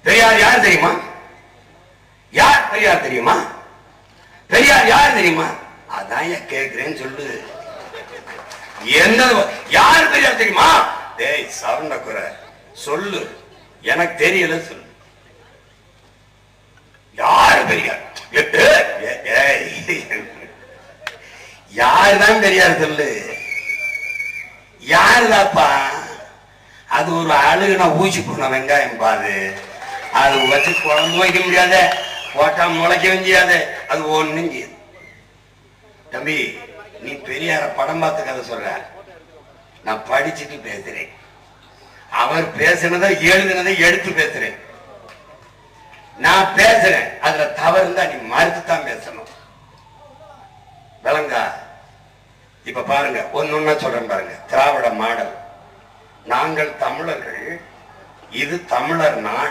பெரியார் யார் தெரியுமா? யார் பெரியார் தெரியுமா? பெரியார் யார் தெரியுமா? அதான் கேட்கிறேன்னு சொல்லு. என்ன யார் பெரியார் தெரியுமா? டேய் சவுண்ட குறை சொல்லு, எனக்கு தெரியல சொல்லு. யார் பெரியார்? யாருதான் பெரியார் சொல்லு. யாருதாப்பா? அது ஒரு அழுகுனா ஊசி போன வெங்காயம் பாரு, அது வச்சு குழம்பு வைக்க முடியாத, போட்டா முளைக்க முடியாது, அது ஒண்ணும் செய்யுது. தம்பி நீ பெரியார படம் பார்த்து கதை சொல்ற, நான் படிச்சுட்டு பேசுறேன். அவர் பேசினதை எழுதினதை எடுத்து பேசுறேன். நான் பேசுறேன், அதுல தவறு இருந்தா நீ மறுத்துத்தான் பேசணும். விளங்கா? இப்ப பாருங்க, ஒன்னொன்னா சொல்றேன் பாருங்க. திராவிட மாடல், நாங்கள் தமிழர்கள், இது தமிழர் நாடு.